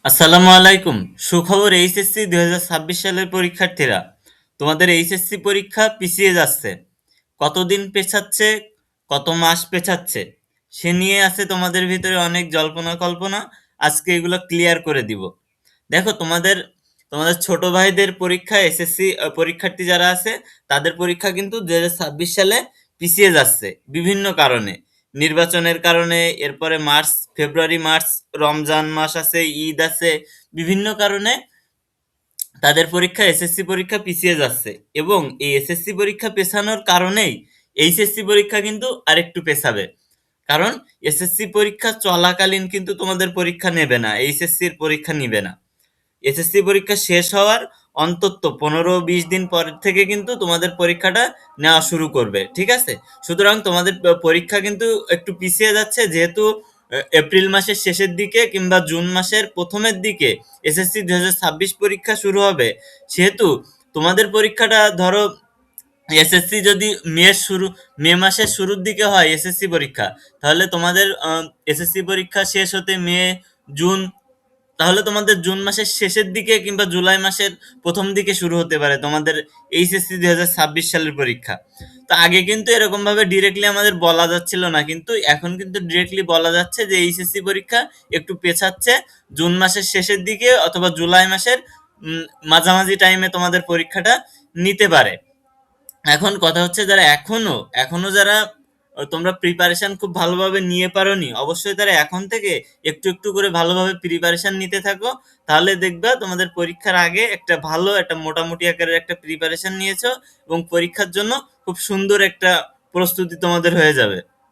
আসসালামু আলাইকুম। সুখবর, এইচএসসি 2026 সালের পরীক্ষার্থীরা, তোমাদের এইচএসসি পরীক্ষা পিছিয়ে যাচ্ছে। কতদিন পেছাচ্ছে, কত মাস পেছাচ্ছে, সে নিয়ে আছে তোমাদের ভিতরে অনেক জল্পনা কল্পনা। আজকে এগুলো ক্লিয়ার করে দিব। দেখো, তোমাদের তোমাদের ছোট ভাইদের পরীক্ষা, এসএসসি পরীক্ষার্থী যারা আছে, তাদের পরীক্ষা কিন্তু 2026 সালে পিছিয়ে যাচ্ছে বিভিন্ন কারণে। নির্বাচনের কারণে, এরপরে মার্চ, ফেব্রুয়ারি মার্চ, রমজান মাস আছে, ঈদ আছে, বিভিন্ন কারণে তাদের পরীক্ষা, এসএসসি পরীক্ষা পিছিয়ে যাচ্ছে। এবং এই এসএসসি পরীক্ষা পেছানোর কারণেই এইচএসসি পরীক্ষা কিন্তু আরেকটু পেছাবে। কারণ এসএসসি পরীক্ষা চলাকালীন কিন্তু তোমাদের পরীক্ষা নেবে না, এইচএসসির পরীক্ষা নিবে না। এসএসসি পরীক্ষা শেষ হওয়ার অন্তত 15-20 দিন পর থেকে কিন্তু তোমাদের পরীক্ষাটা নেওয়া শুরু করবে, ঠিক আছে? সুতরাং তোমাদের পরীক্ষা কিন্তু একটু পিছিয়ে যাচ্ছে, যেহেতু এপ্রিল মাসের শেষের দিকে কিংবা জুন মাসের প্রথমের দিকে এসএসসি 2026 পরীক্ষা শুরু হবে। সেহেতু তোমাদের পরীক্ষাটা ধরো, এসএসসি যদি মে মাসের শুরুর দিকে হয় এসএসসি পরীক্ষা, তাহলে তোমাদের এসএসসি পরীক্ষা শেষ হতে মে, জুন, তাহলে তোমাদের জুন মাসের শেষের দিকে কিংবা জুলাই মাসের প্রথম দিকে শুরু হতে পারে তোমাদের এইচএসসি 2026 সালের পরীক্ষা। তো আগে কিন্তু এরকম ভাবে ডিরেক্টলি আমাদের বলা যাচ্ছিল না, কিন্তু এখন কিন্তু ডিরেক্টলি বলা যাচ্ছে যে এইচএসসি পরীক্ষা একটু পেছাচ্ছে। জুন মাসের শেষের দিকে অথবা জুলাই মাসের উম, মাঝামাঝি টাইমে তোমাদের পরীক্ষাটা নিতে পারে। এখন কথা হচ্ছে, যারা এখনো এখনো যারা তোমরা প্রিপারেশন খুব ভালোভাবে নিয়ে পারোনি, অবশ্যই তারা এখন থেকে একটু একটু করে ভালোভাবে প্রিপারেশন নিতে থাকো। তাহলে দেখবা তোমাদের পরীক্ষার আগে একটা ভালো, একটা মোটামুটি আকারের একটা প্রিপারেশন নিয়েছো, এবং পরীক্ষার জন্য খুব সুন্দর একটা প্রস্তুতি তোমাদের হয়ে যাবে।